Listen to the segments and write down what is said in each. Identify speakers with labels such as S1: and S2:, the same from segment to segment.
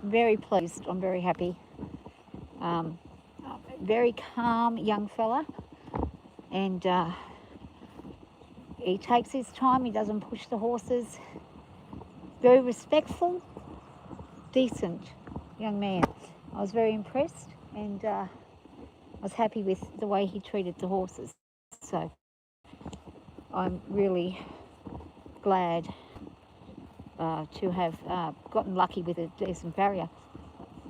S1: very pleased. I'm very happy. Very calm young fella, and he takes his time. He doesn't push the horses. Very respectful, decent young man. I was very impressed, and I was happy with the way he treated the horses. So I'm really glad to have gotten lucky with a decent farrier.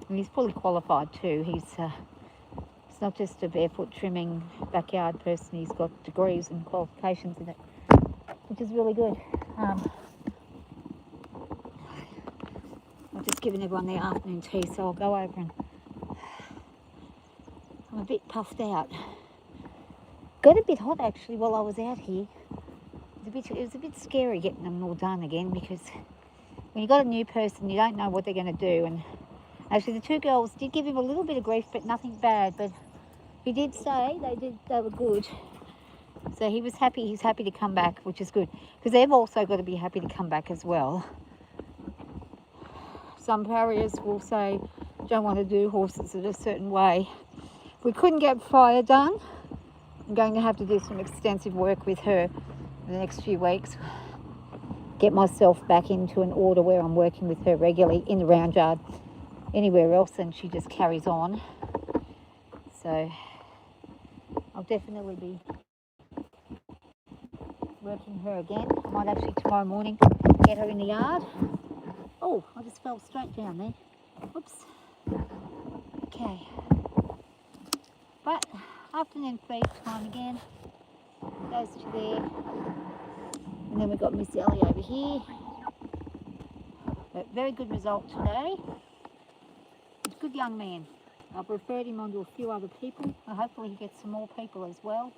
S1: And he's fully qualified too. He's not just a barefoot trimming backyard person. He's got degrees and qualifications in it, which is really good. I've just given everyone their afternoon tea, so I'll go over and I'm a bit puffed out. Got a bit hot actually while I was out here. It was a bit scary getting them all done again, because when you've got a new person, you don't know what they're going to do. And actually, the two girls did give him a little bit of grief, but nothing bad. But he did say they were good. So he was happy. He's happy to come back, which is good, because they've also got to be happy to come back as well. Some farriers will say, don't want to do horses in a certain way. If we couldn't get Farrier done, I'm going to have to do some extensive work with her in the next few weeks. Get myself back into an order where I'm working with her regularly in the round yard. Anywhere else, and she just carries on. So I'll definitely be working her again. I might actually tomorrow morning get her in the yard. Oh, I just fell straight down there. Oops. Okay. But afternoon feed time again. Goes to there. And then we've got Miss Ellie over here. But very good result today. He's a good young man. I've referred him on to a few other people. Hopefully he gets some more people as well.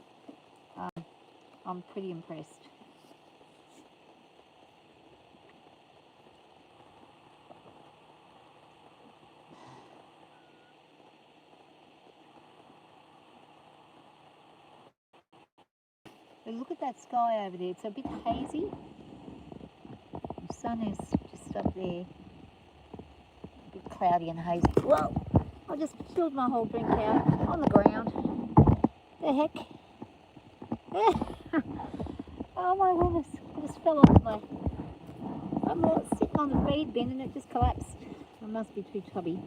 S1: I'm pretty impressed. But look at that sky over there. It's a bit hazy. The sun is just up there. A bit cloudy and hazy. Whoa! I just spilled my whole drink out on the ground. The heck? Oh my goodness. I just fell off my... I'm sitting on the feed bin and it just collapsed. I must be too tubby.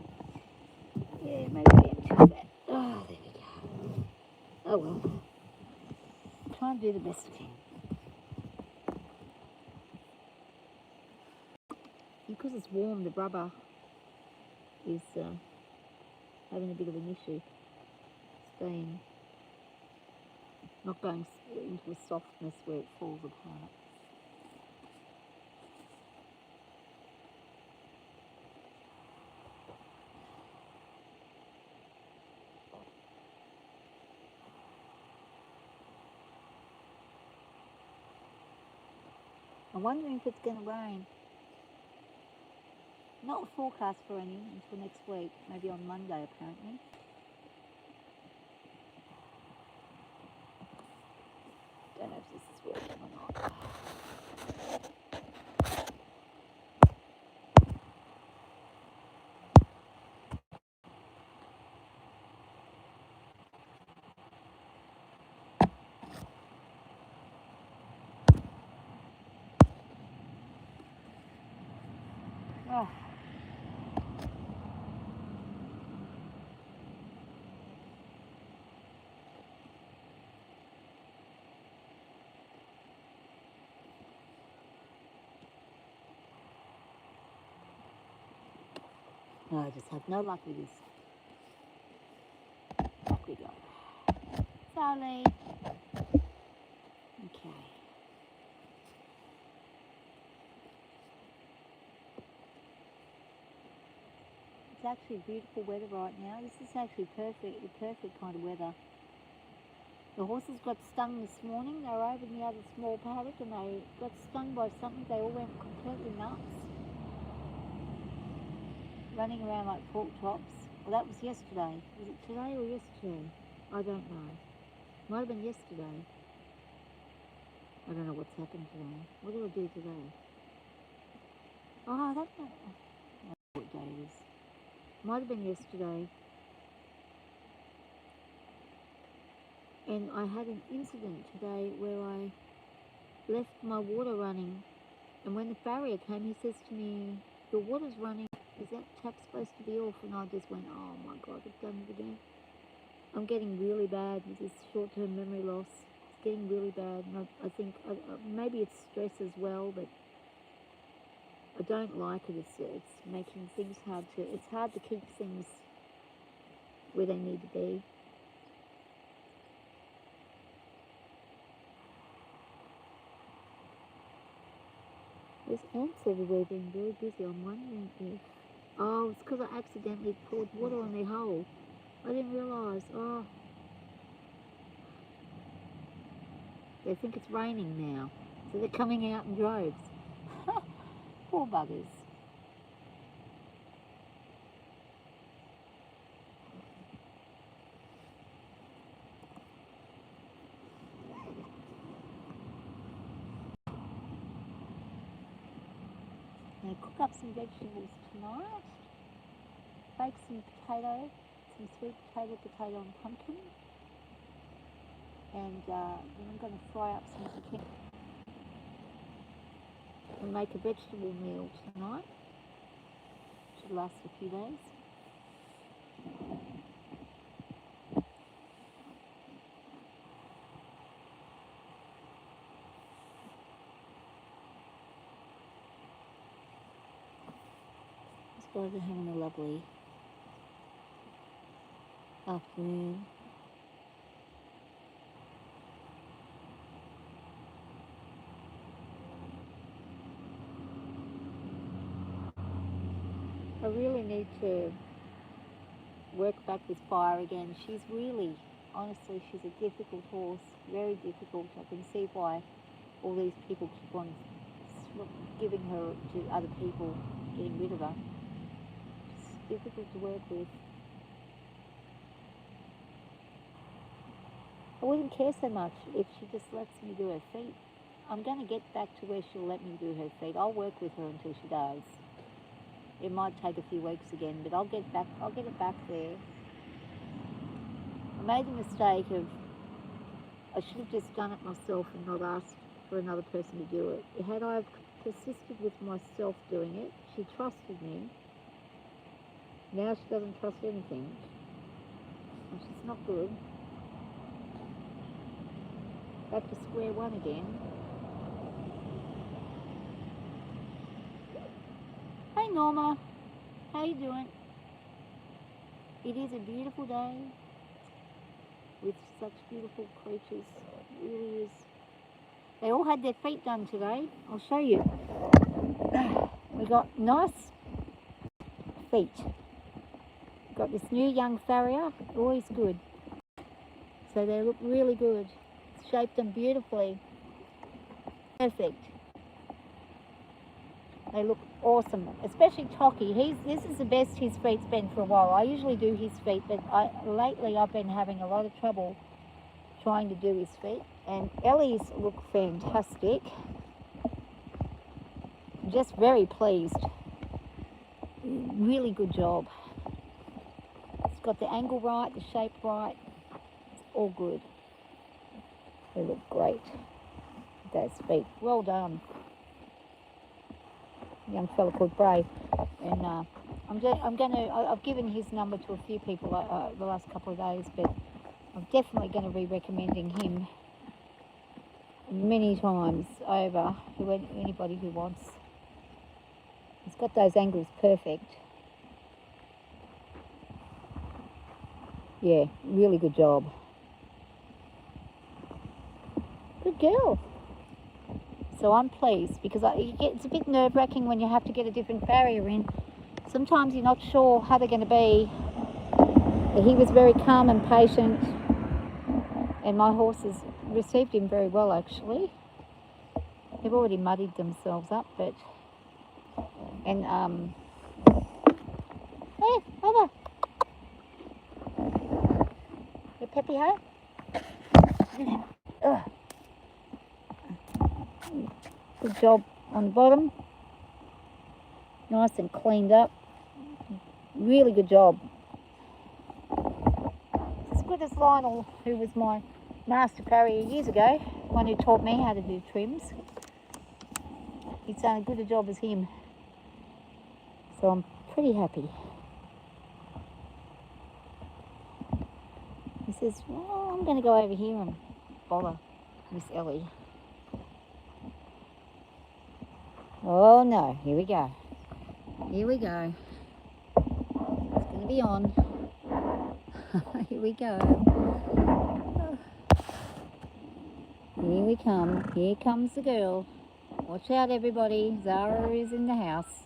S1: Yeah, maybe I am too fat. Oh, there we go. Oh well. Try and do the best I can. Because it's warm, the rubber is having a bit of an issue. Staying, not going into a softness where it falls apart. I'm wondering if it's going to rain. Not forecast for any until next week, maybe on Monday apparently. Don't know if this is working or not. Oh. No, I just have no luck with this. Off we go. Sorry. Okay. It's actually beautiful weather right now. This is actually the perfect kind of weather. The horses got stung this morning. They were over in the other small paddock and they got stung by something. They all went completely nuts. Running around like pork chops. Well, that was yesterday. Was it today or yesterday? I don't know. Might have been yesterday. I don't know what's happened today. What do I do today? Oh, I don't know what day it is. might have been yesterday, and I had an incident today where I left my water running, and when the farrier came, he says to me, "Your water's running. Is that tap supposed to be off?" And I just went, "Oh my God, I've done it again." I'm getting really bad with this short-term memory loss. It's getting really bad, and I think maybe it's stress as well, but I don't like it. It's making things hard to. It's hard to keep things where they need to be. There's ants everywhere being very busy. I'm wondering if... Oh, it's because I accidentally poured water on their hole. I didn't realise. Oh. They think it's raining now. So they're coming out in droves. Poor buggers. Now cook up some vegetables tonight. Bake some potato, some sweet potato and pumpkin. And then I'm going to fry up some zucchini and make a vegetable meal tonight. Should last a few days. These guys are having a lovely afternoon. I really need to work back with Fire again. She's really, honestly, she's a difficult horse, very difficult. I can see why all these people keep on giving her to other people, getting rid of her. It's difficult to work with. I wouldn't care so much if she just lets me do her feet. I'm going to get back to where she'll let me do her feet. I'll work with her until she does. It might take a few weeks again, but I'll get it back there. I made the mistake of, I should have just done it myself and not asked for another person to do it. Had I persisted with myself doing it, she trusted me. Now she doesn't trust anything, which is not good. Back to square one again. Hey Norma, how you doing? It is a beautiful day with such beautiful creatures. It really is. They all had their feet done today. I'll show you. We got nice feet. Got this new young farrier, always good. So they look really good. Shaped them beautifully. Perfect. They look awesome, especially Tocky. This is the best his feet's been for a while. I usually do his feet, but lately I've been having a lot of trouble trying to do his feet. And Ellie's look fantastic. I'm just very pleased. Really good job. It's got the angle right, the shape right. It's all good. They look great. Those feet. Well done. Young fella called Brave, and I've given his number to a few people the last couple of days, but I'm definitely going to be recommending him many times over to anybody who wants. He's got those angles perfect. Yeah, really good job. Good girl. So I'm pleased because it's a bit nerve-wracking when you have to get a different farrier in. Sometimes you're not sure how they're going to be. But he was very calm and patient, and my horses received him very well actually. They've already muddied themselves up, but hey, mother, you peppy, huh? Good job on the bottom, nice and cleaned up, really good job. It's as good as Lionel, who was my master farrier years ago, one who taught me how to do trims. He's done as good a job as him. So I'm pretty happy. He says, well, I'm going to go over here and bother Miss Ellie. Oh no, here we go. Here we go. It's going to be on. Here we go. Here we come. Here comes the girl. Watch out, everybody. Zara is in the house.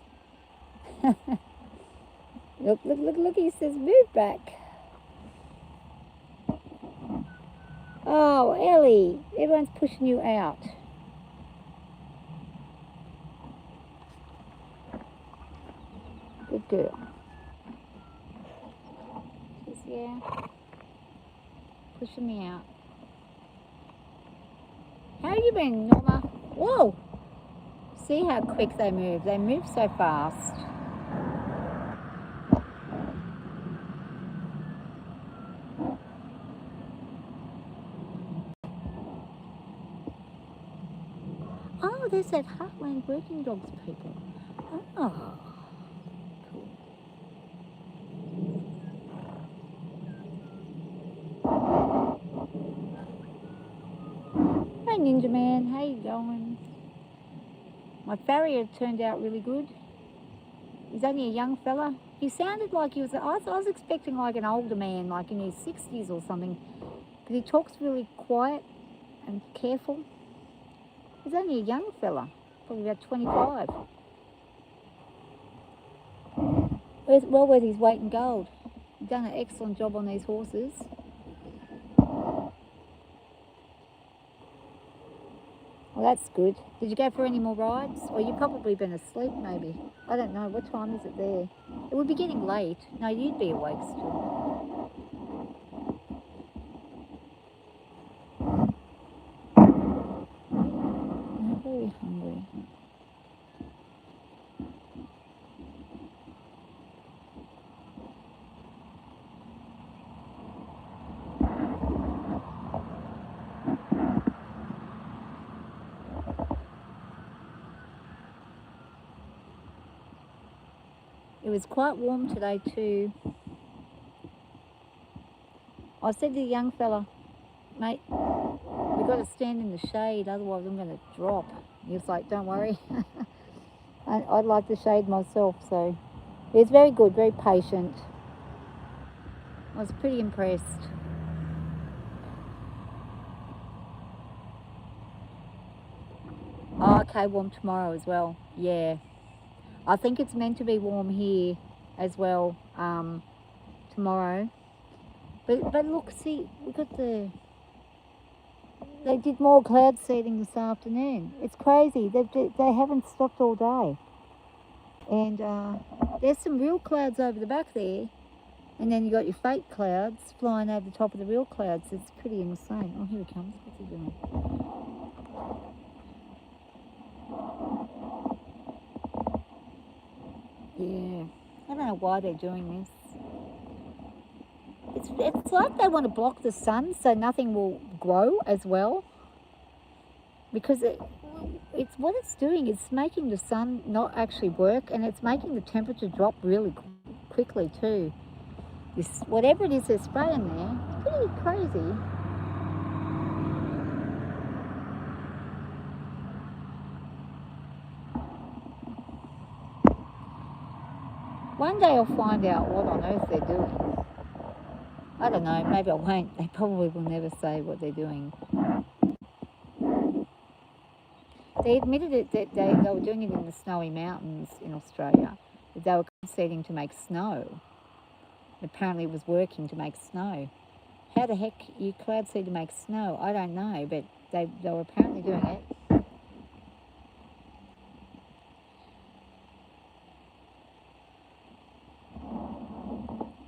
S1: Look, look, look, look. He says, move back. Oh, Ellie. Everyone's pushing you out. Good girl. She's, yeah, pushing me out. How have you been, Norma? Whoa! See how quick they move. They move so fast. Oh, there's that Heartland Working Dogs people. Oh, cool. Hey, Ninja Man. How you going? My farrier turned out really good. He's only a young fella. He sounded like he was, I was expecting like an older man, like in his 60s or something. But he talks really quiet and careful. He's only a young fella, probably about 25. Well worth his weight in gold. He's done an excellent job on these horses. Well, that's good. Did you go for any more rides? Or you've probably been asleep, maybe. I don't know. What time is it there? It would be getting late. No, you'd be awake still. I'm very hungry. It was quite warm today too. I said to the young fella, mate, we've got to stand in the shade, otherwise I'm going to drop. He was like, don't worry. I'd like the shade myself, so he was very good, very patient. I was pretty impressed. Oh, okay, warm tomorrow as well. Yeah. I think it's meant to be warm here as well tomorrow. But look, see, we got they did more cloud seeding this afternoon. It's crazy. They haven't stopped all day. And there's some real clouds over the back there. And then you got your fake clouds flying over the top of the real clouds. It's pretty insane. Oh, here he comes. What's he doing? Yeah, I don't know why they're doing this. It's like they want to block the sun so nothing will grow as well. Because it's what it's doing. It's making the sun not actually work, and it's making the temperature drop really quickly too. This whatever it is they're spraying there, it's pretty crazy. One day I'll find out what on earth they're doing. I don't know, maybe I won't. They probably will never say what they're doing. They admitted it that they were doing it in the snowy mountains in Australia. That they were seeding to make snow. Apparently it was working to make snow. How the heck you cloud seed to make snow? I don't know, but they were apparently doing it.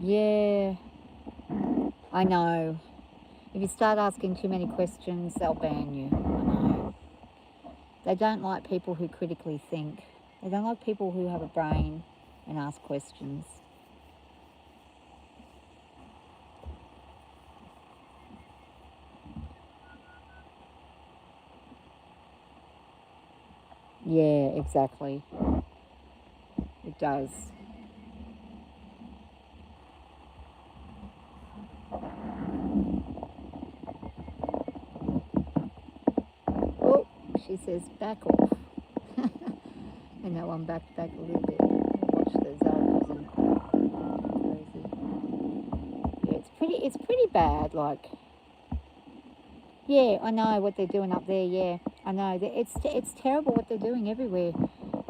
S1: Yeah, I know. If you start asking too many questions, they'll ban you. I know. They don't like people who critically think. They don't like people who have a brain and ask questions. Yeah, exactly. It does. Oh, she says back off. And now I'm back a little bit. Watch the zones and crazy. Yeah, it's pretty bad. Like, yeah, I know what they're doing up there. Yeah, I know. It's terrible what they're doing everywhere.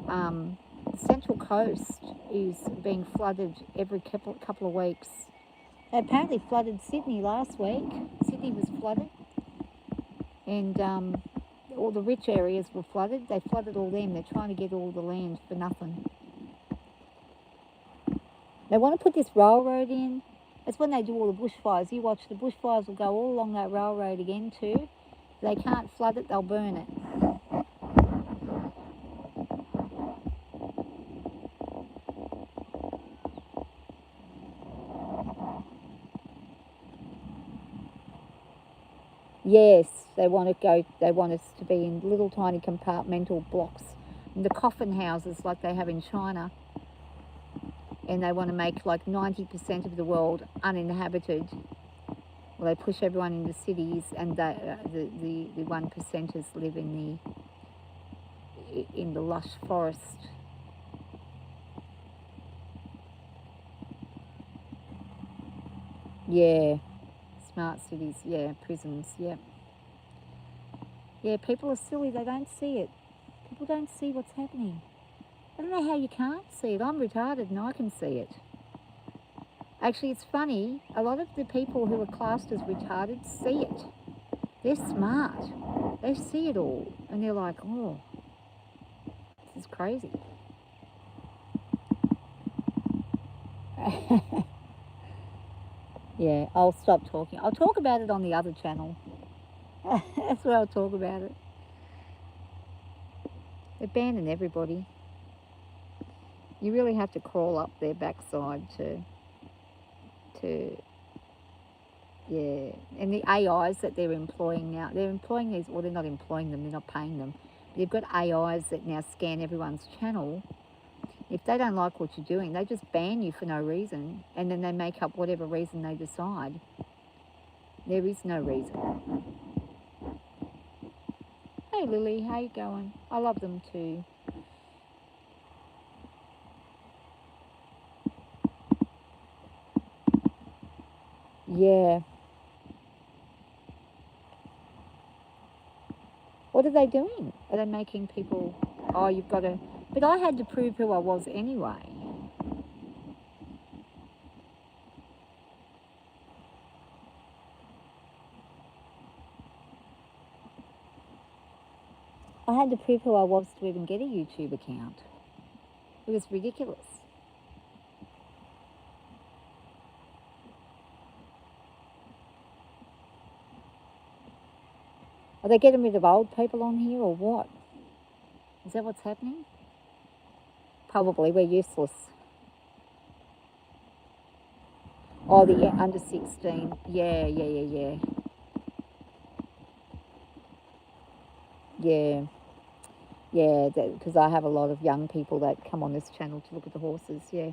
S1: The Central Coast is being flooded every couple of weeks. They apparently flooded Sydney last week. Sydney was flooded, and all the rich areas were flooded. They flooded all them. They're trying to get all the land for nothing. They want to put this railroad in. That's when they do all the bushfires. You watch, the bushfires will go all along that railroad again too. If they can't flood it, they'll burn it. Yes, they want us to be in little tiny compartmental blocks, in the coffin houses like they have in China. And they want to make like 90% of the world uninhabited. Well, they push everyone into cities, and the 1%ers live in the lush forest. Yeah, smart cities. Yeah, prisons. Yeah, yeah. People are silly. They don't see it. People don't see what's happening. I don't know how you can't see it. I'm retarded and I can see it. Actually, it's funny. A lot of the people who are classed as retarded see it. They're smart. They see it all, and they're like, "Oh, this is crazy." Yeah, I'll stop talking. I'll talk about it on the other channel. That's where I'll talk about it. They're banning everybody. You really have to crawl up their backside to yeah. And the AIs that they're employing now, they're employing these, well, they're not employing them, they're not paying them. They've got AIs that now scan everyone's channel. If they don't like what you're doing, they just ban you for no reason, and then they make up whatever reason they decide. There is no reason. Hey Lily, how you going? I love them too. Yeah. What are they doing? Are they making people, oh, you've got to, but I had to prove who I was anyway. I had to prove who I was to even get a YouTube account. It was ridiculous. Are they getting rid of old people on here or what? Is that what's happening? Probably, we're useless. Oh, the under 16. Yeah. Yeah. Yeah, because I have a lot of young people that come on this channel to look at the horses. Yeah.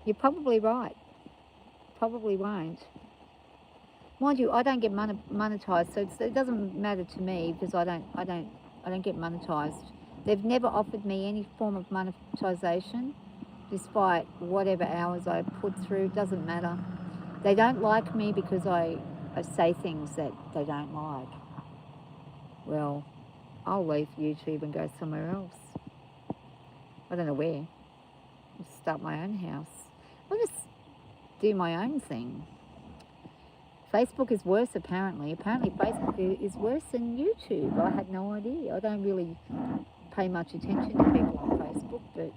S1: You're probably right. Probably won't. Mind you, I don't get monetized, so it doesn't matter to me because I don't get monetized. They've never offered me any form of monetization, despite whatever hours I put through. It doesn't matter. They don't like me because I say things that they don't like. Well, I'll leave YouTube and go somewhere else. I don't know where. I'll start my own house. I'll just do my own thing. Facebook is worse, apparently. Apparently, Facebook is worse than YouTube. I had no idea. I don't really pay much attention to people on Facebook, but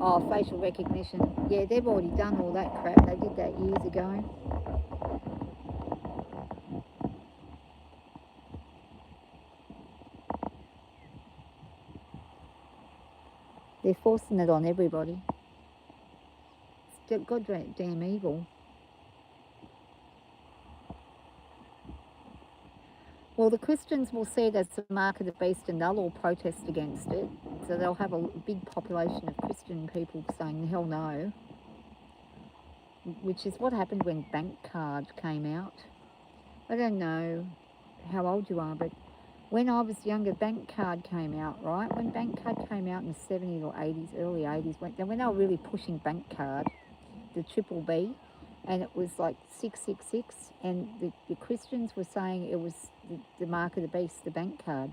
S1: oh, facial recognition. Yeah, they've already done all that crap. They did that years ago. They're forcing it on everybody. It's goddamn evil. Well, the Christians will see it as the mark of the beast and they'll all protest against it. So they'll have a big population of Christian people saying, hell no, which is what happened when bank card came out. I don't know how old you are, but when I was younger, bank card came out, right? When bank card came out in the 70s or 80s, early 80s, when they were really pushing bank card, the triple B, and it was like 666, and the Christians were saying it was the mark of the beast, the bank card.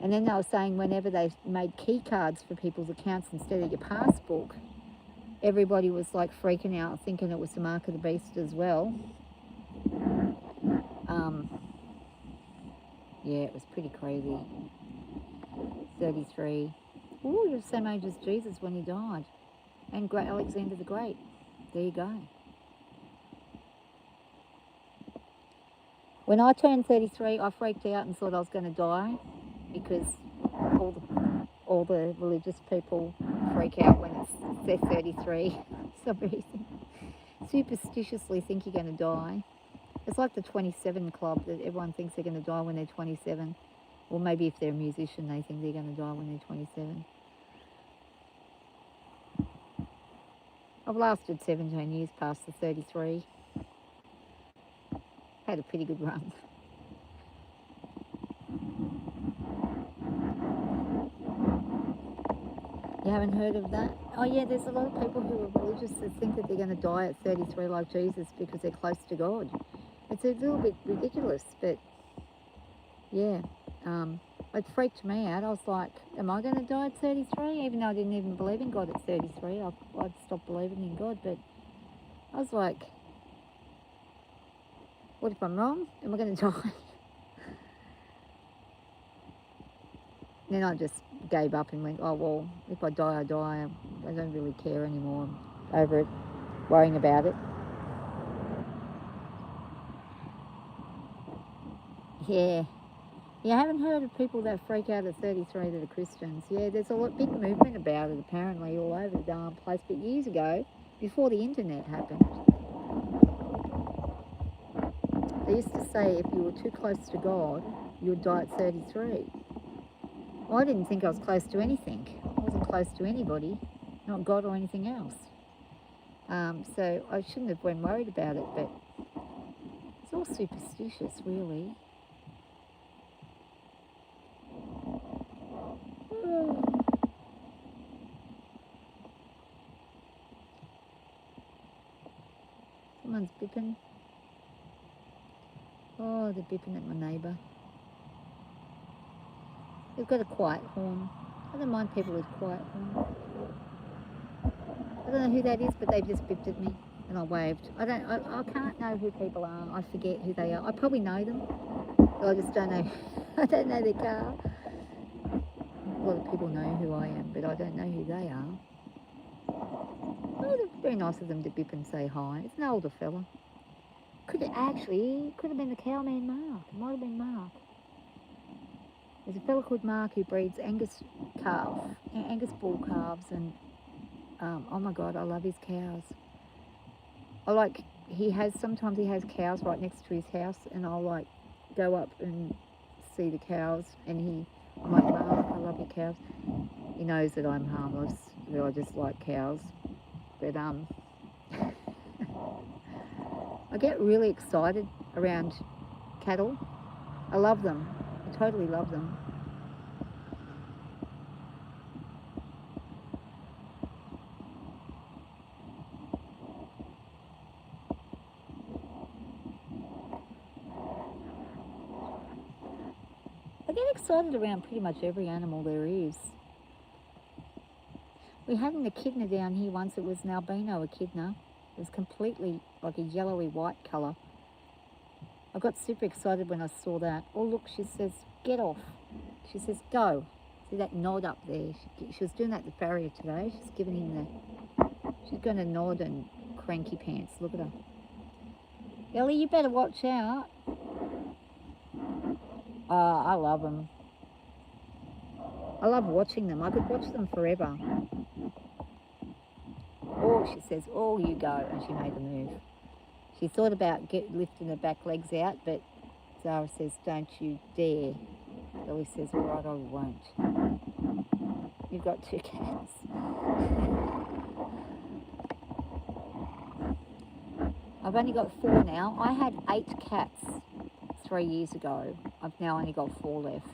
S1: And then they were saying whenever they made key cards for people's accounts instead of your passbook, everybody was like freaking out, thinking it was the mark of the beast as well. Yeah, it was pretty crazy. 33. Ooh, you're the same age as Jesus when he died. And Great Alexander the Great. There you go. When I turned 33, I freaked out and thought I was going to die because all the religious people freak out when they're 33 for some reason. Superstitiously think you're going to die. It's like the 27 club that everyone thinks they're going to die when they're 27. Or maybe if they're a musician, they think they're going to die when they're 27. I've lasted 17 years past the 33. Had a pretty good run. You haven't heard of that? Oh yeah, there's a lot of people who are religious that think that they're going to die at 33 like Jesus because they're close to God. It's a little bit ridiculous, but yeah, it freaked me out. I was like, am I going to die at 33? Even though I didn't even believe in God at 33, I'd stopped believing in God, but I was like, what if I'm wrong? Am I going to die? Then I just gave up and went, oh, well, if I die, I die. I don't really care anymore. I'm over it, worrying about it. Yeah. Yeah, I haven't heard of people that freak out at 33 that are Christians. Yeah, there's a big movement about it apparently all over the darn place. But years ago, before the internet happened, they used to say if you were too close to God, you would die at 33. Well, I didn't think I was close to anything. I wasn't close to anybody, not God or anything else. So I shouldn't have been worried about it, but it's all superstitious, really. Someone's bipping. Oh, they're bipping at my neighbour. They've got a quiet horn. I don't mind people with quiet horn. I don't know who that is, but they've just bipped at me and I waved. I can't know who people are. I forget who they are. I probably know them, but I just don't know. I don't know their car. A lot of people know who I am, but I don't know who they are. Oh, it's very nice of them to bip and say hi. It's an older fella. Could have been the cowman Mark. It might have been Mark. There's a fella called Mark who breeds Angus bull calves, and oh my God, I love his cows. Sometimes he has cows right next to his house, and I'll go up and see the cows, and I'm like, Mark, I love your cows. He knows that I'm harmless, that I just like cows, but I get really excited around cattle. I love them. I totally love them. I get excited around pretty much every animal there is. We had an echidna down here once. It was an albino echidna. It was completely like a yellowy white colour. I got super excited when I saw that. Oh look, she says, get off. She says, go. See that nod up there? She was doing that to Farrier today. She's giving him she's going to nod and cranky pants. Look at her. Ellie, you better watch out. I love them. I love watching them. I could watch them forever. Oh, she says, oh, you go. And she made the move. She thought about lifting her back legs out, but it's Zara says, don't you dare. Lily says, all right, I won't. You've got 2 cats. I've only got 4 now. I had 8 cats 3 years ago. I've now only got 4 left.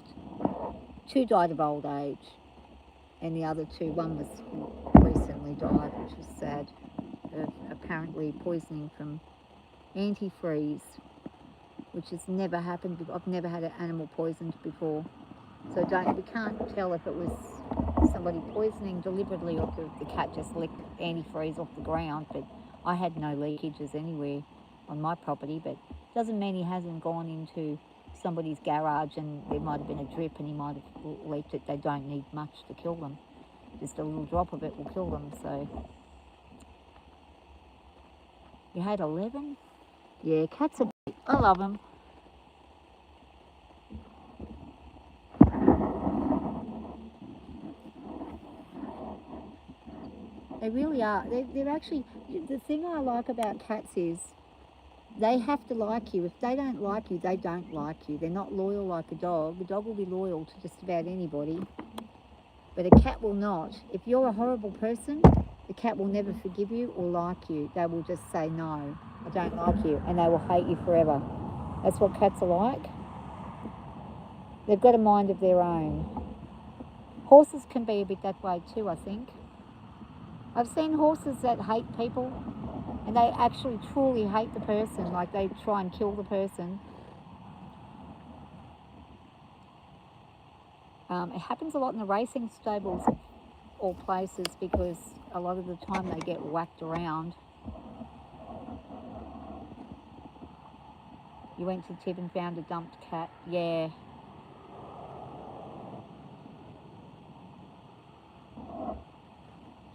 S1: 2 died of old age, and the other 2, one was recently died, which was sad. Apparently poisoning from antifreeze, which has never happened. I've never had an animal poisoned before, so we can't tell if it was somebody poisoning deliberately or if the cat just licked antifreeze off the ground. But I had no leakages anywhere on my property, but doesn't mean he hasn't gone into somebody's garage and there might have been a drip and he might have leaked it. They don't need much to kill them. Just a little drop of it will kill them. So you had 11? Yeah, cats are great. I love them. They really are. They're actually, the thing I like about cats is they have to like you. If they don't like you, they don't like you. They're not loyal like a dog. A dog will be loyal to just about anybody, but a cat will not. If you're a horrible person, the cat will never forgive you or like you. They will just say, no, I don't like you, and they will hate you forever. That's what cats are like. They've got a mind of their own. Horses can be a bit that way too, I think. I've seen horses that hate people, and they actually truly hate the person, like they try and kill the person. It happens a lot in the racing stables of all places because a lot of the time they get whacked around. You went to Tib and found a dumped cat. Yeah.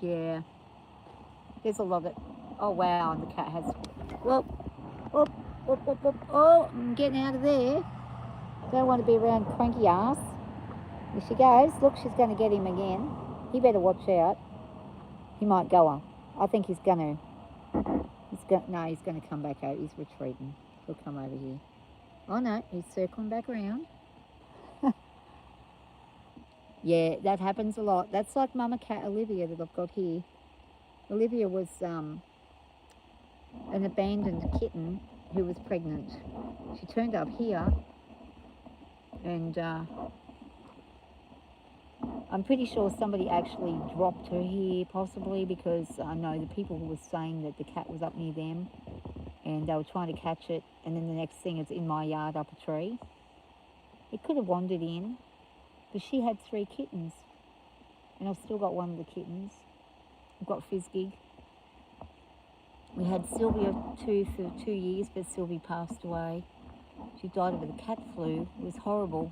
S1: Yeah. There's a lot of... Oh, wow, and the cat has... Whoop, whoop, whoop, whoop, whoop. Oh, I'm getting out of there. Don't want to be around cranky ass. There she goes. Look, she's going to get him again. He better watch out. He might go on. I think he's going to... No, he's going to come back out. He's retreating. He'll come over here. Oh, no, he's circling back around. Yeah, that happens a lot. That's like mama cat Olivia that I've got here. Olivia was an abandoned kitten who was pregnant. She turned up here, and I'm pretty sure somebody actually dropped her here, possibly, because I know the people who were saying that the cat was up near them, and they were trying to catch it, and then the next thing it's in my yard up a tree. It could have wandered in, but she had 3 kittens, and I've still got one of the kittens. I've got Fizzgig. We had Sylvia too for 2 years, but Sylvie passed away. She died of the cat flu. It was horrible.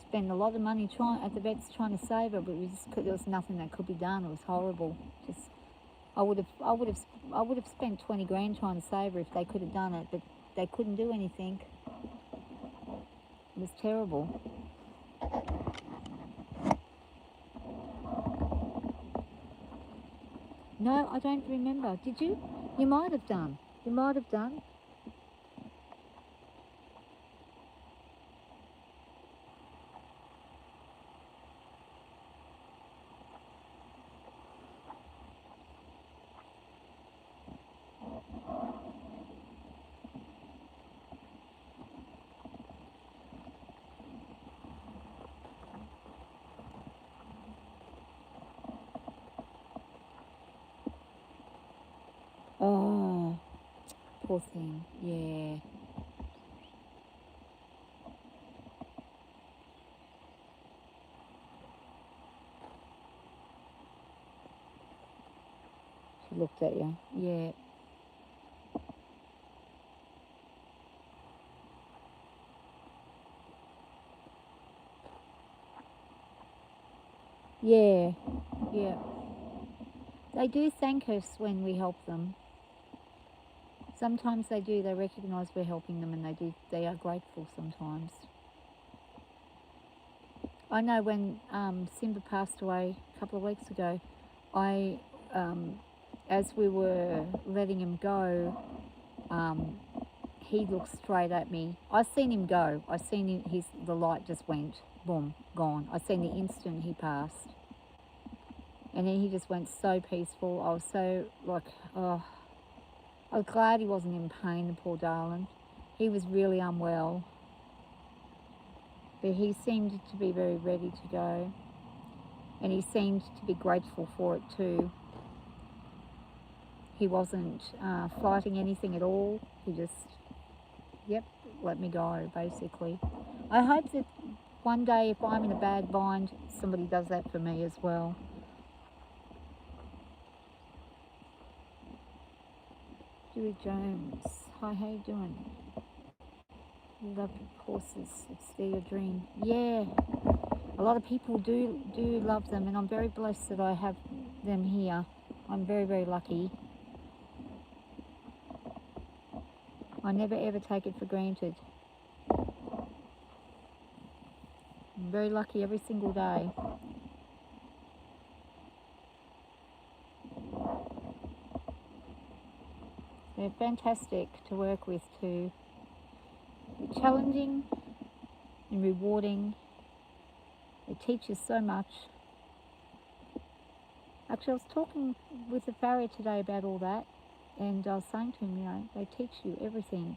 S1: Spent a lot of money at the vets trying to save her, but there was nothing that could be done. It was horrible. I would have spent 20 grand trying to save her if they could have done it, but they couldn't do anything. It was terrible. No, I don't remember. Did you? You might have done. You might have done. Oh, poor thing. Yeah. She looked at you. Yeah. Yeah. Yeah. They do thank us when we help them. Sometimes they do. They recognise we're helping them, and they are grateful sometimes. I know when Simba passed away a couple of weeks ago, as we were letting him go, he looked straight at me. I seen him go. I seen him, the light just went, boom, gone. I seen the instant he passed. And then he just went so peaceful. I was so, like, oh, I was glad he wasn't in pain, the poor darling. He was really unwell. But he seemed to be very ready to go. And he seemed to be grateful for it too. He wasn't fighting anything at all. He just, yep, let me go, basically. I hope that one day, if I'm in a bad bind, somebody does that for me as well. Julie Jones, hi, how you doing? Love horses, it's their dream. Yeah, a lot of people do love them, and I'm very blessed that I have them here. I'm very, very lucky. I never ever take it for granted. I'm very lucky every single day. They're fantastic to work with too. They're challenging and rewarding. They teach you so much. Actually, I was talking with the farrier today about all that, and I was saying to him, you know, they teach you everything.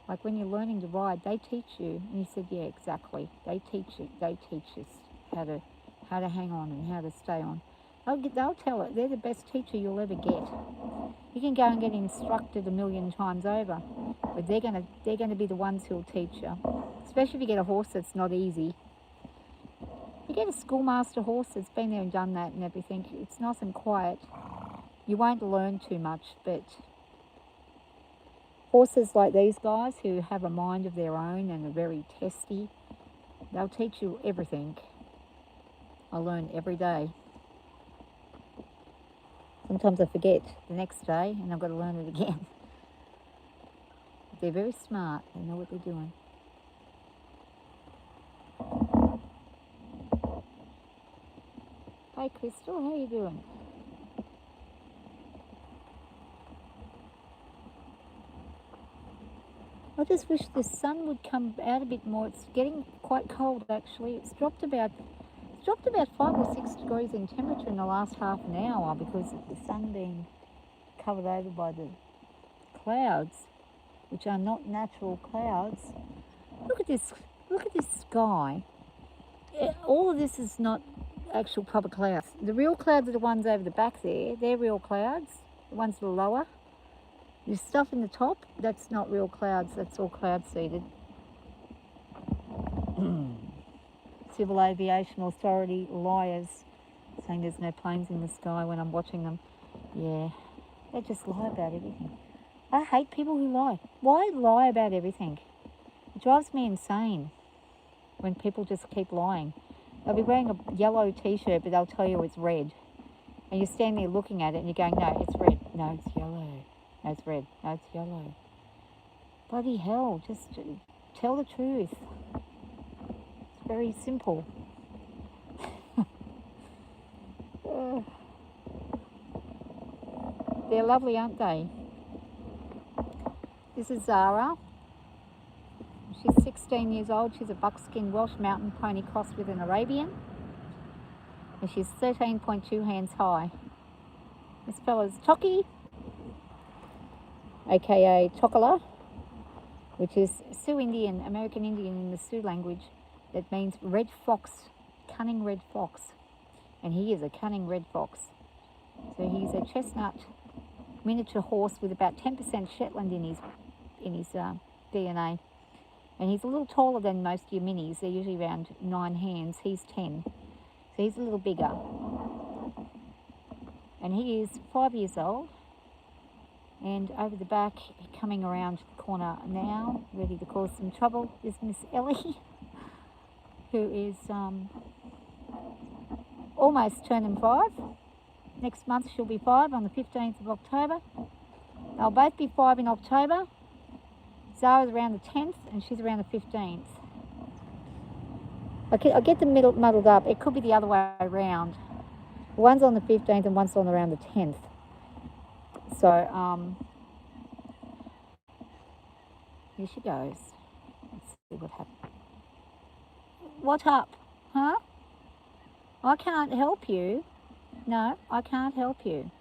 S1: Like when you're learning to ride, they teach you. And he said, yeah, exactly. They teach you. They teach us how to hang on and how to stay on. They'll tell it. They're the best teacher you'll ever get. You can go and get instructed a million times over, but they're gonna be the ones who'll teach you. Especially if you get a horse that's not easy. You get a schoolmaster horse that's been there and done that and everything. It's nice and quiet. You won't learn too much, but horses like these guys who have a mind of their own and are very testy, they'll teach you everything. I learn every day. Sometimes I forget the next day and I've got to learn it again. They're very smart. They know what they're doing. Hi Crystal, how you doing? I just wish the sun would come out a bit more. It's getting quite cold actually. It's dropped about 5 or 6 degrees in temperature in the last half an hour because of the sun being covered over by the clouds, which are not natural clouds. Look at this sky. All of this is not actual proper clouds. The real clouds are the ones over the back there. They're real clouds. The ones that are lower. The stuff in the top, that's not real clouds. That's all cloud seeded. Civil Aviation Authority liars, saying there's no planes in the sky when I'm watching them. Yeah, they just lie about everything. I hate people who lie. Why lie about everything? It drives me insane when people just keep lying. They'll be wearing a yellow t-shirt, but they'll tell you it's red. And you're standing there looking at it and you're going, no, it's red. No, it's yellow. No, it's red. No, it's yellow. Bloody hell, just tell the truth. Very simple. They're lovely, aren't they? This is Zara. She's 16 years old. She's a buckskin Welsh mountain pony crossed with an Arabian. And she's 13.2 hands high. This fella's Toki, aka Tokala, which is Sioux Indian, American Indian in the Sioux language. That means red fox, cunning red fox. And he is a cunning red fox. So he's a chestnut miniature horse with about 10% Shetland in his DNA. And he's a little taller than most of your minis. They're usually around 9 hands. He's 10. So he's a little bigger. And he is 5 years old. And over the back, coming around the corner now, ready to cause some trouble, is Miss Ellie, who is almost turning 5. Next month she'll be 5 on the 15th of October. They'll both be 5 in October. Zara's around the 10th and she's around the 15th. I get them muddled up. It could be the other way around. One's on the 15th and one's on around the 10th. So, Here she goes. Let's see what happens. What up? Huh? I can't help you. No, I can't help you.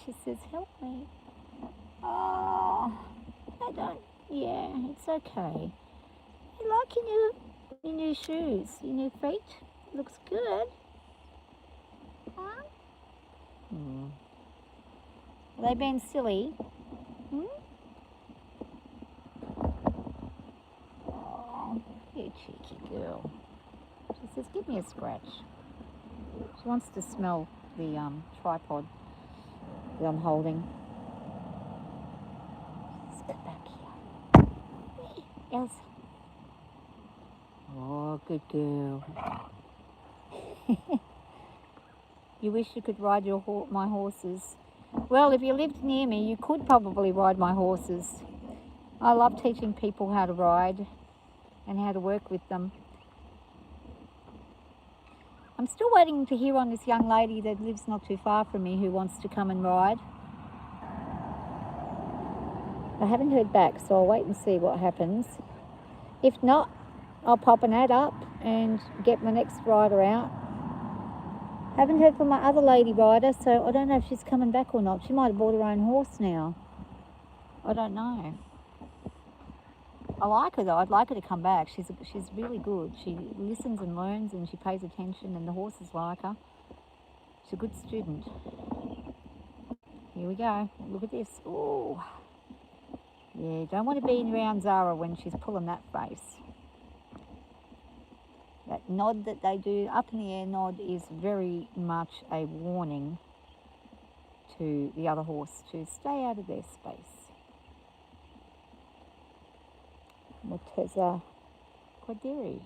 S1: She says, help me. Oh, I don't. Yeah, it's okay. You like your new shoes, your new feet? Looks good. Huh? Are they being silly? Oh, you cheeky girl. She says, give me a scratch. She wants to smell the tripod that I'm holding. Let's get back here. Elsa. Oh, good girl. You wish you could ride my horses. Well, if you lived near me, you could probably ride my horses. I love teaching people how to ride and how to work with them. I'm still waiting to hear on this young lady that lives not too far from me who wants to come and ride. I haven't heard back, so I'll wait and see what happens. If not, I'll pop an ad up and get my next rider out. Haven't heard from my other lady rider, so I don't know if she's coming back or not. She might have bought her own horse now. I don't know. I like her though. I'd like her to come back. She's really good. She listens and learns and she pays attention and the horses like her. She's a good student. Here we go. Look at this. Oh. Yeah, don't want to be around Zara when she's pulling that face. That nod that they do, up in the air nod, is very much a warning to the other horse to stay out of their space. Muteza Quadiri.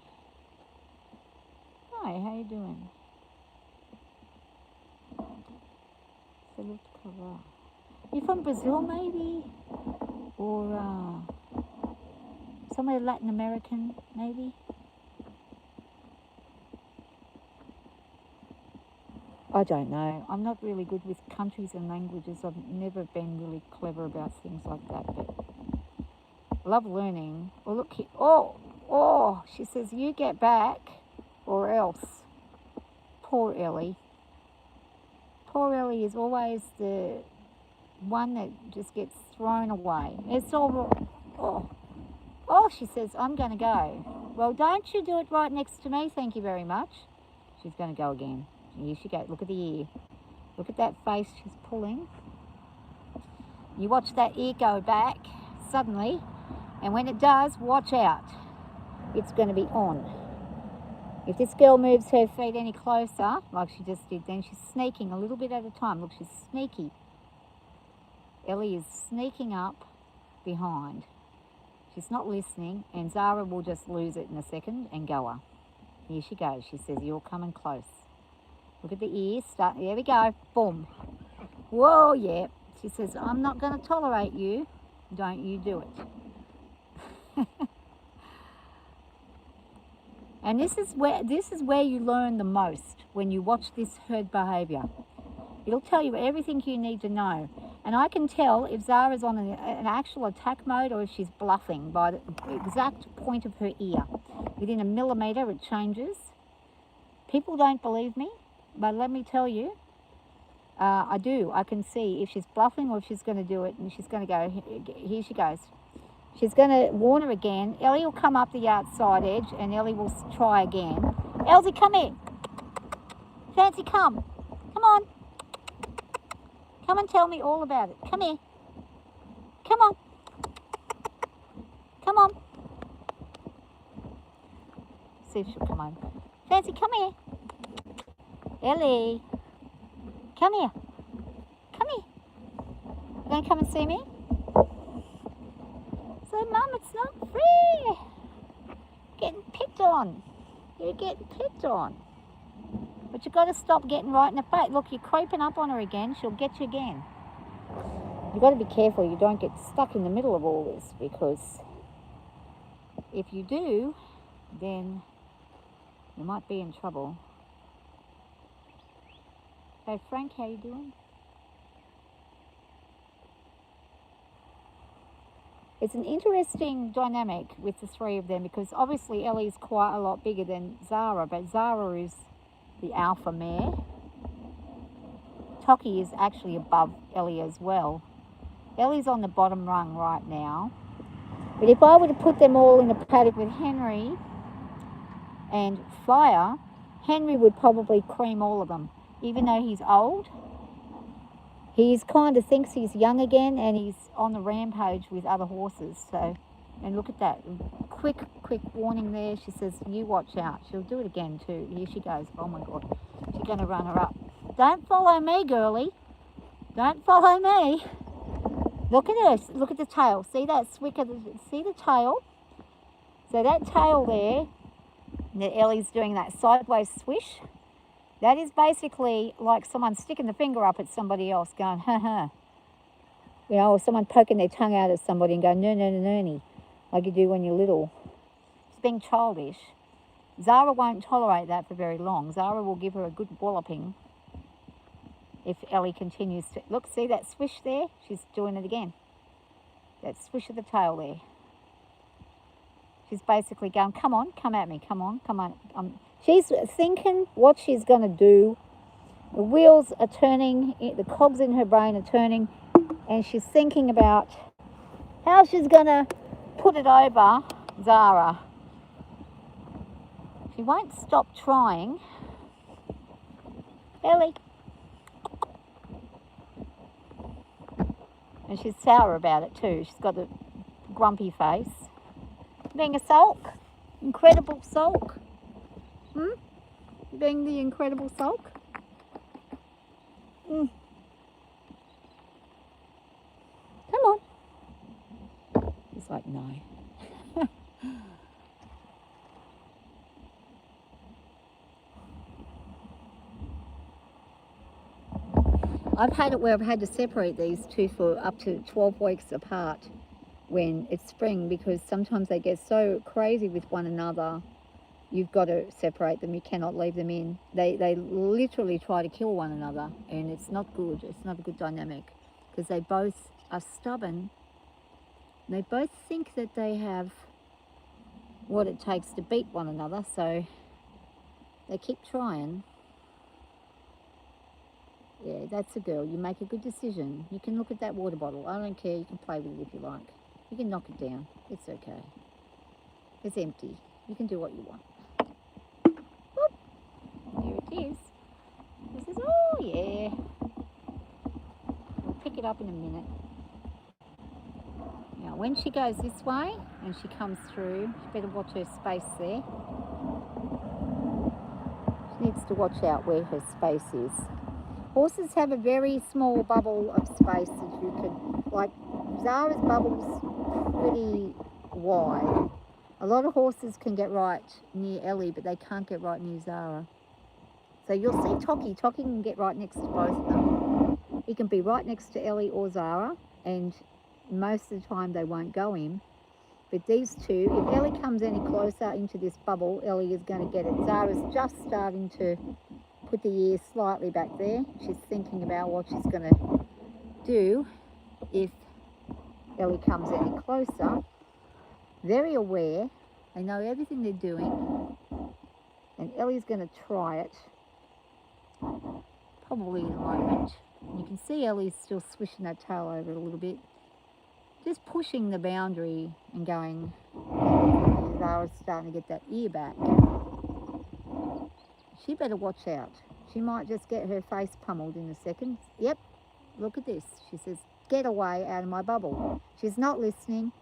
S1: Hi, how you doing? Salute Kara. You from Brazil maybe? Or somewhere Latin American maybe? I don't know. I'm not really good with countries and languages. I've never been really clever about things like that, but I love learning. Oh, look here. Oh, she says, you get back or else. Poor Ellie. Poor Ellie is always the one that just gets thrown away. It's all, oh, she says, I'm going to go. Well, don't you do it right next to me, thank you very much. She's going to go again. Here she goes. Look at the ear. Look at that face she's pulling. You watch that ear go back suddenly, and when it does, watch out. It's going to be on. If this girl moves her feet any closer, like she just did then, she's sneaking a little bit at a time. Look, she's sneaky. Ellie is sneaking up behind. She's not listening, and Zara will just lose it in a second and go her. Here she goes. She says, you're coming close. Look at the ear. Start. There we go. Boom. Whoa, yeah. She says, I'm not going to tolerate you. Don't you do it. And this is where you learn the most, when you watch this herd behaviour. It'll tell you everything you need to know. And I can tell if Zara's on an actual attack mode or if she's bluffing by the exact point of her ear. Within a millimetre it changes. People don't believe me, but let me tell you, I do. I can see if she's bluffing or if she's going to do it, and she's going to go, here she goes. She's going to warn her again. Ellie will come up the outside edge and Ellie will try again. Elsie, come here. Fancy, come. Come on. Come and tell me all about it. Come here. Come on. Come on. See if she'll come home. Fancy, come here. Ellie. Come here. Come here. You going to come and see me? So, Mum, it's not fair. Getting picked on. You're getting picked on. But you've got to stop getting right in the face. Look, you're creeping up on her again. She'll get you again. You've got to be careful you don't get stuck in the middle of all this, because if you do, then you might be in trouble. Hey, Frank, how you doing? It's an interesting dynamic with the three of them because obviously Ellie's quite a lot bigger than Zara, but Zara is the alpha mare. Toki is actually above Ellie as well. Ellie's on the bottom rung right now. But if I were to put them all in a paddock with Henry and Flyer, Henry would probably cream all of them. Even though he's old, he kind of thinks he's young again, and he's on the rampage with other horses. So, and look at that. Quick warning there. She says, you watch out. She'll do it again too. Here she goes. Oh my God. She's going to run her up. Don't follow me, girlie. Don't follow me. Look at her. Look at the tail. See that swick of see the tail? So that tail there, that Ellie's doing that sideways swish, that is basically like someone sticking the finger up at somebody else going, ha ha. You know, or someone poking their tongue out at somebody and going, no, no, no, no, no, like you do when you're little. It's being childish. Zara won't tolerate that for very long. Zara will give her a good walloping if Ellie continues to... Look, see that swish there? She's doing it again. That swish of the tail there. She's basically going, come on, come at me, come on, come on. She's thinking what she's going to do. The wheels are turning, the cogs in her brain are turning, and she's thinking about how she's going to put it over Zara. She won't stop trying. Ellie. And she's sour about it too. She's got a grumpy face. Being a sulk. Incredible sulk. Being the incredible sulk. Come on. He's like, no. I've had it where I've had to separate these two for up to 12 weeks apart when it's spring, because sometimes they get so crazy with one another. You've got to separate them. You cannot leave them in. They literally try to kill one another, and it's not good. It's not a good dynamic because they both are stubborn. They both think that they have what it takes to beat one another, so they keep trying. Yeah, that's a girl. You make a good decision. You can look at that water bottle. I don't care. You can play with it if you like. You can knock it down. It's okay. It's empty. You can do what you want. Whoop. There it is. She says, oh, yeah. We'll pick it up in a minute. Now, when she goes this way and she comes through, she better watch her space there. She needs to watch out where her space is. Horses have a very small bubble of space that you can, like Zara's bubble's pretty wide. A lot of horses can get right near Ellie, but they can't get right near Zara. So you'll see Toki. Toki can get right next to both of them. He can be right next to Ellie or Zara, and most of the time they won't go in. But these two, if Ellie comes any closer into this bubble, Ellie is going to get it. Zara's just starting to put the ears slightly back there. She's thinking about what she's going to do if Ellie comes any closer. Very aware. They know everything they're doing. And Ellie's going to try it. Probably in a moment. You can see Ellie's still swishing that tail over it a little bit. Just pushing the boundary and going. Zara's starting to get that ear back. She better watch out. She might just get her face pummeled in a second. Yep, look at this. She says, get away out of my bubble. She's not listening.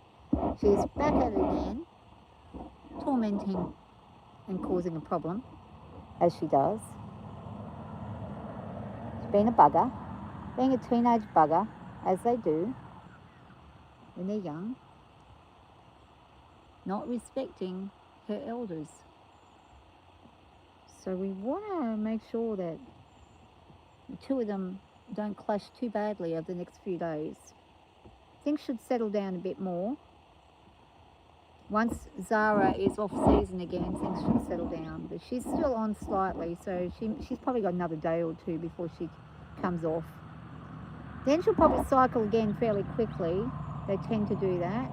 S1: She's back at it again, tormenting and causing a problem, as she does. She's been a bugger, being a teenage bugger, as they do when they're young, not respecting her elders. So we want to make sure that the two of them don't clash too badly over the next few days. Things should settle down a bit more. Once Zara is off season again, things should settle down. But she's still on slightly, so she's probably got another day or two before she comes off. Then she'll probably cycle again fairly quickly. They tend to do that.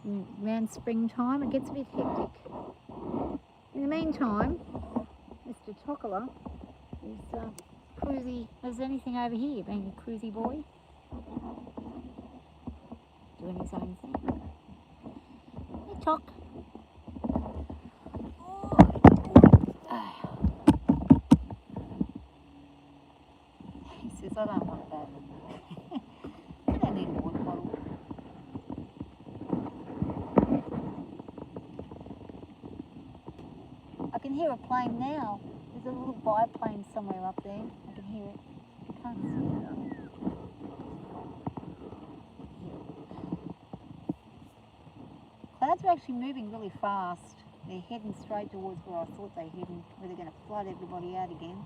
S1: around springtime, it gets a bit hectic. In the meantime, Mr. Tokola is cruisy as anything over here, being a cruisy boy, doing his own thing. Hey, Tok. He says, I don't want that. I don't need a water bottle. I can hear a plane now. There's a little biplane somewhere up there. I can hear it. I can't see it. Clouds are actually moving really fast. They're heading straight towards where I thought they were heading, where they're going to flood everybody out again.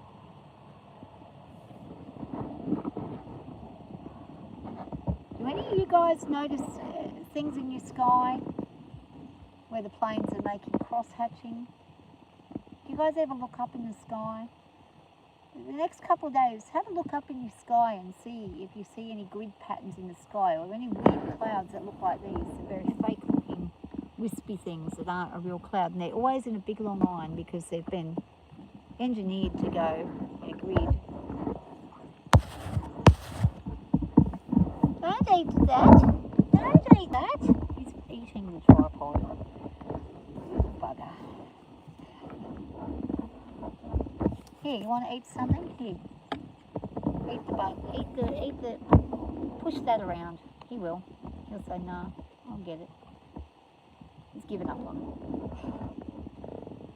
S1: Do any of you guys notice things in your sky where the planes are making cross-hatching? Do you guys ever look up in the sky? The next couple of days, have a look up in your sky and see if you see any grid patterns in the sky or any weird clouds that look like these. They're very fake-looking, wispy things that aren't a real cloud. And they're always in a big long line because they've been engineered to go in a grid. Don't eat that. Don't eat that. He's eating the tripod. Bugger. Here, you want to eat something? Here. Eat the bug. Eat the, push that around. He will. He'll say, no, I'll get it. He's given up on it.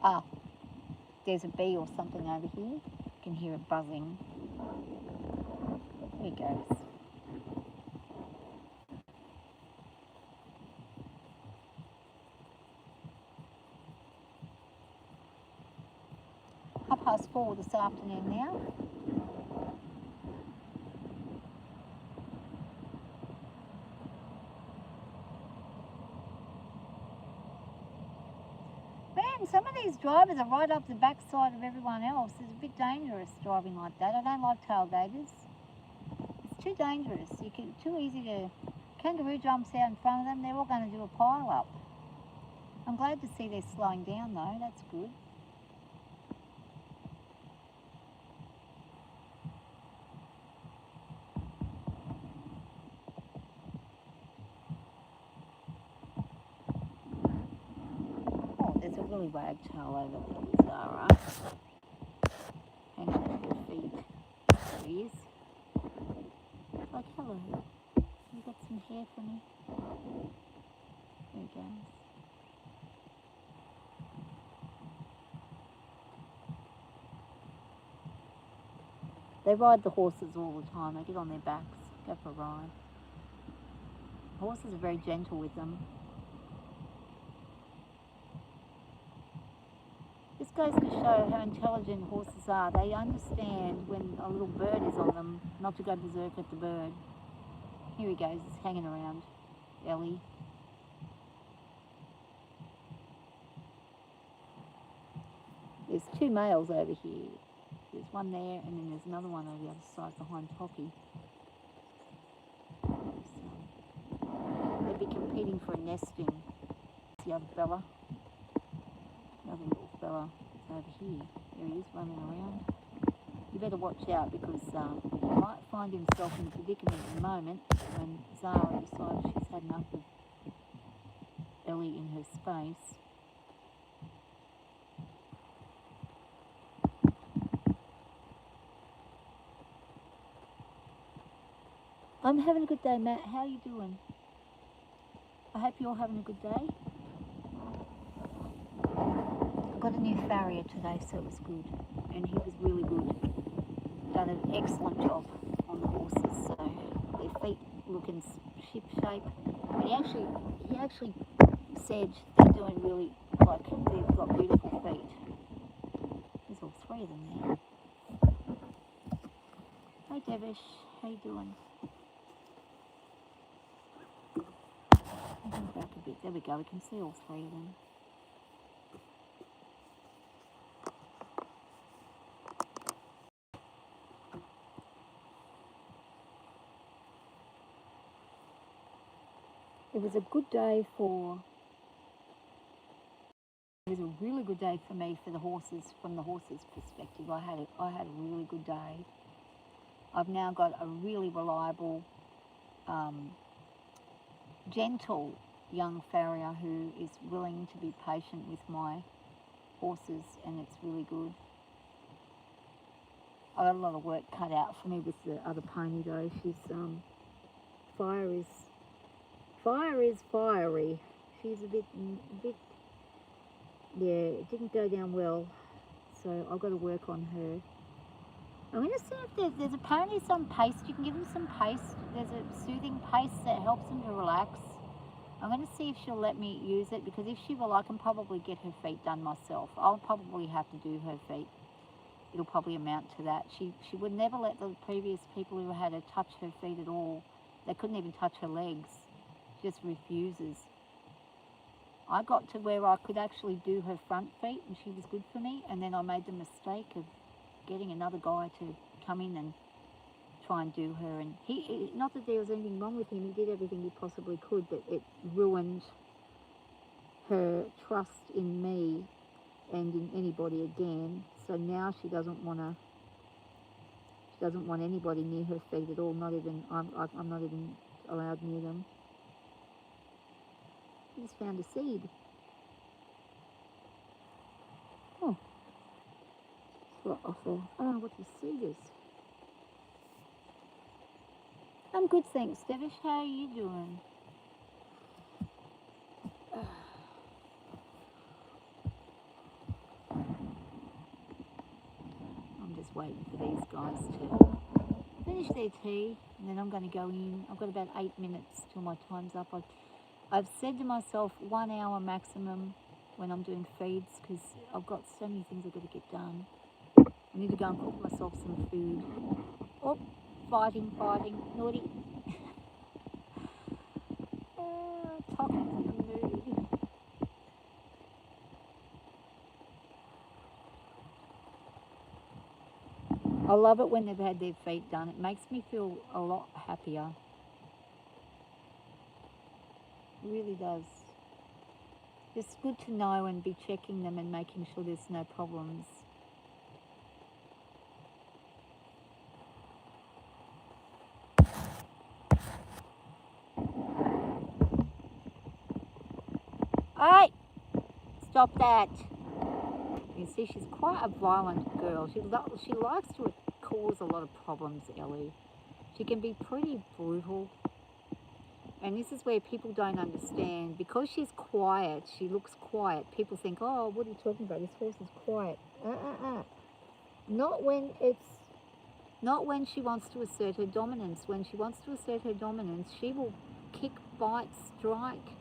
S1: Ah, there's a bee or something over here. You can hear it buzzing. There he goes. Past 4 this afternoon now. Man, some of these drivers are right up the backside of everyone else. It's a bit dangerous driving like that. I don't like tailgaters. It's too dangerous. Too easy to... Kangaroo jumps out in front of them, they're all going to do a pile up. I'm glad to see they're slowing down though, that's good. There's a really wagtail over there, Zara. Hang on at your feet. There he is. Like, hello. You got some hair for me? There he goes. They ride the horses all the time. They get on their backs, go for a ride. Horses are very gentle with them. This goes to show how intelligent horses are. They understand when a little bird is on them, not to go berserk at the bird. Here he goes, he's hanging around Ellie. There's 2 males over here. There's one there and then there's another one on the other side behind Toki. So, they'd be competing for a nesting. The other fella. Another little fella is over here. There he is running around. You better watch out because he might find himself in a predicament at the moment when Zara decides she's had enough of Ellie in her space. I'm having a good day, Matt. How are you doing? I hope you're having a good day. I got a new Farrier today, so it was good. And he was really good. Done an excellent job on the horses, so their feet look in ship shape. And he actually said they're doing really, like, they've got beautiful feet. There's all 3 of them there. Hey Devish, how you doing? I'll go back a bit. There we go, we can see all 3 of them. It was a good day for, it was a really good day for me for the horses, from the horses' perspective. I had a really good day. I've now got a really reliable, gentle young farrier who is willing to be patient with my horses, and it's really good. I got a lot of work cut out for me with the other pony though. She's Fire is fiery. She's a bit, yeah, it didn't go down well, so I've got to work on her. I'm going to see if there's apparently some paste. You can give them some paste. There's a soothing paste that helps them to relax. I'm going to see if she'll let me use it, because if she will, I can probably get her feet done myself. I'll probably have to do her feet. It'll probably amount to that. She would never let the previous people who had her touch her feet at all. They couldn't even touch her legs. She just refuses. I got to where I could actually do her front feet, and she was good for me, and then I made the mistake of getting another guy to come in and try and do her, and he, not that there was anything wrong with him, he did everything he possibly could, but it ruined her trust in me and in anybody again. So now she doesn't want anybody near her feet at all. Not even I'm not even allowed near them. I just found a seed. Oh, I don't know what this seed is. I'm good, thanks, Devish. How are you doing? I'm just waiting for these guys to finish their tea, and then I'm going to go in. I've got about 8 minutes till my time's up. I've said to myself 1 hour maximum when I'm doing feeds, because I've got so many things I've got to get done. I need to go and cook myself some food. Oh, fighting, naughty. Talking in the mood. I love it when they've had their feet done. It makes me feel a lot happier. It really does. It's good to know and be checking them and making sure there's no problems. Hey! Stop that. You see, she's quite a violent girl. She likes to cause a lot of problems, Ellie. She can be pretty brutal. And this is where people don't understand. Because she's quiet, she looks quiet. People think, oh, what are you talking about? This horse is quiet. Not when she wants to assert her dominance. When she wants to assert her dominance, she will kick, bite, strike.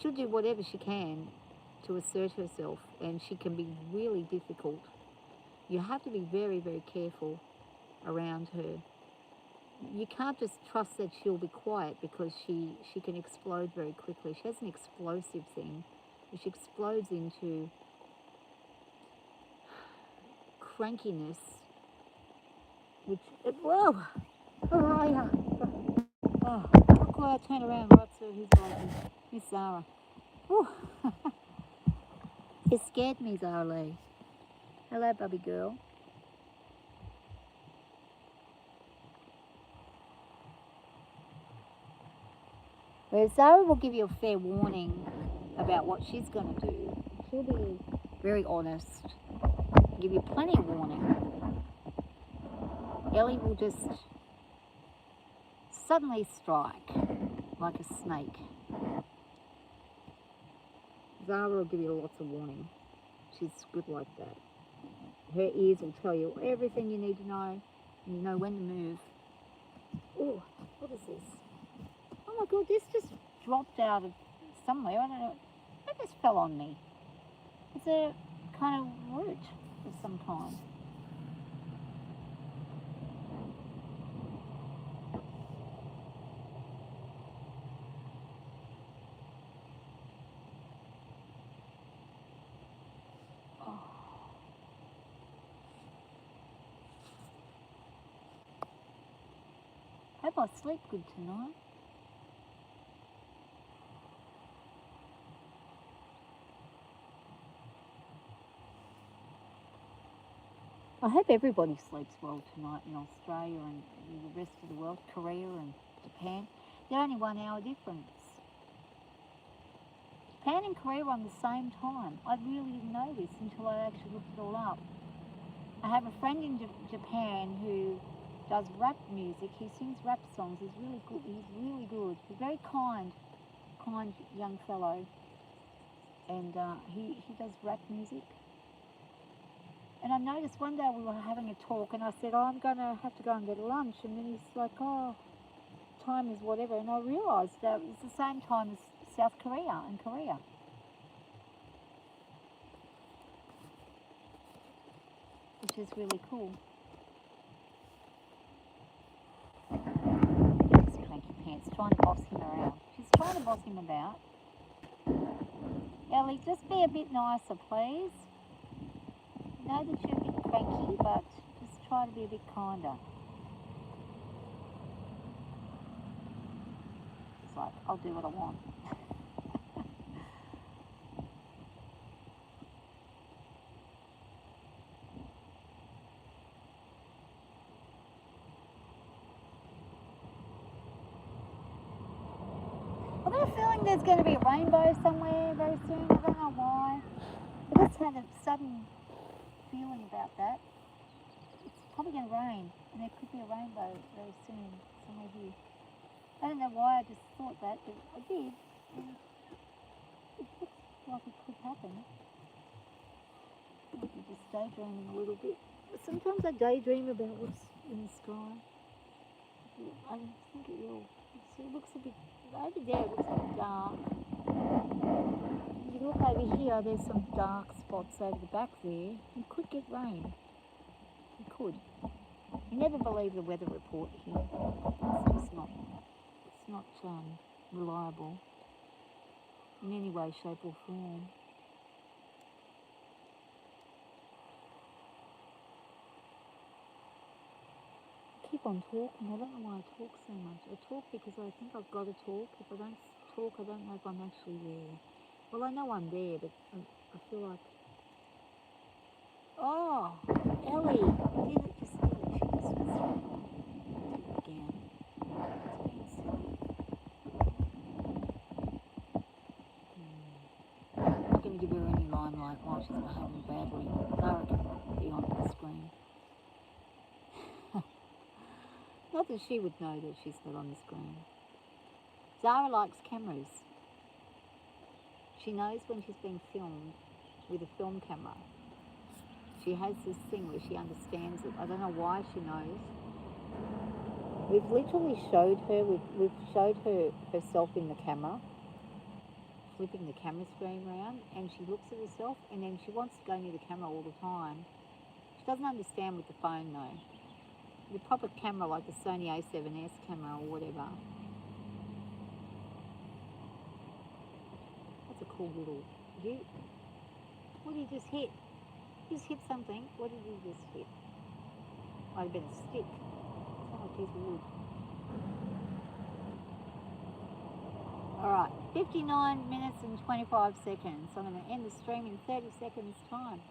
S1: She'll do whatever she can to assert herself, and she can be really difficult. You have to be very, very careful around her. You can't just trust that she'll be quiet, because she can explode very quickly. She has an explosive thing, which explodes into crankiness, which, whoa, where are you? Oh, look where I turn around, right, so he's like, Miss Zara. Whew. You scared me, Zara Lee. Hello, Bubby girl. Well, Zara will give you a fair warning about what she's going to do. She'll be very honest, give you plenty of warning. Ellie will just suddenly strike like a snake. Zara will give you lots of warning. She's good like that. Her ears will tell you everything you need to know, and you know when to move. Oh, what is this? Oh my God, this just dropped out of somewhere. I don't know. It just fell on me. It's a kind of root of some kind. Hope I sleep good tonight. I hope everybody sleeps well tonight in Australia and the rest of the world, Korea and Japan. They're only 1 hour difference. Japan and Korea are on the same time. I really didn't know this until I actually looked it all up. I have a friend in Japan who does rap music. He sings rap songs. He's really good. He's very kind young fellow. And he does rap music. And I noticed one day we were having a talk and I said, oh, I'm going to have to go and get lunch. And then he's like, oh, time is whatever. And I realised that it's the same time as South Korea and Korea. Which is really cool. This cranky pants trying to boss him around. She's trying to boss him about. Ellie, just be a bit nicer, please. Know that you're a bit cranky, but just try to be a bit kinder. It's like, I'll do what I want. I've got a feeling there's going to be a rainbow somewhere very soon. I don't know why. I just had a sudden feeling about that. It's probably going to rain, and there could be a rainbow very soon somewhere here. I don't know why I just thought that, but I did. And it looks like it could happen. Might be just daydreaming a little bit. But sometimes I daydream about what's in the sky. I think it will. It looks a bit, over there it looks a bit dark. You look over here, there's some dark spots over the back there. You could get rain. You could. You never believe the weather report here. It's just not, reliable in any way, shape or form. I keep on talking. I don't know why I talk so much. I talk because I think I've got to talk. If I don't talk, I don't know if I'm actually there. Well, I know I'm there, but I feel like... Oh, Ellie! She just was again. It's being silly. I'm not going to give her any limelight while she's behaving badly. Zara can be on the screen. Not that she would know that she's not on the screen. Zara likes cameras. She knows when she's being filmed with a film camera. She has this thing where she understands it. I don't know why she knows. We've literally showed her, we've showed her herself in the camera, flipping the camera screen around, and she looks at herself and then she wants to go near the camera all the time. She doesn't understand with the phone though. The proper camera like the Sony A7S camera or whatever. That's a cool little... What did you just hit? You just hit something. What did you just hit? Might have been a stick. It's not a piece of wood. Alright, 59 minutes and 25 seconds. I'm going to end the stream in 30 seconds time.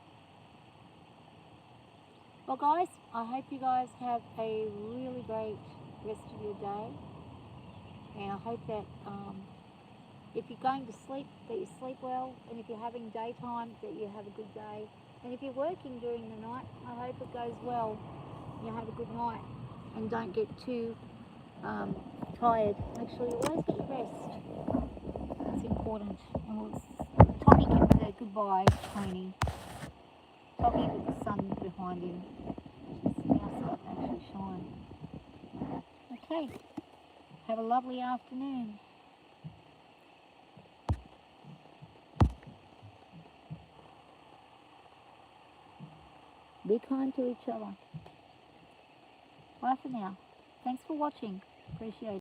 S1: Well guys, I hope you guys have a really great rest of your day. And I hope that if you're going to sleep, that you sleep well. And if you're having daytime, that you have a good day. And if you're working during the night, I hope it goes well. You have a good night and don't get too tired. Make sure you always get rest. That's important. And Tommy can say goodbye, Tony. Tommy with the sun behind him. Just now starting to actually shine. Okay. Have a lovely afternoon. Be kind to each other. Bye for now. Thanks for watching. Appreciate it.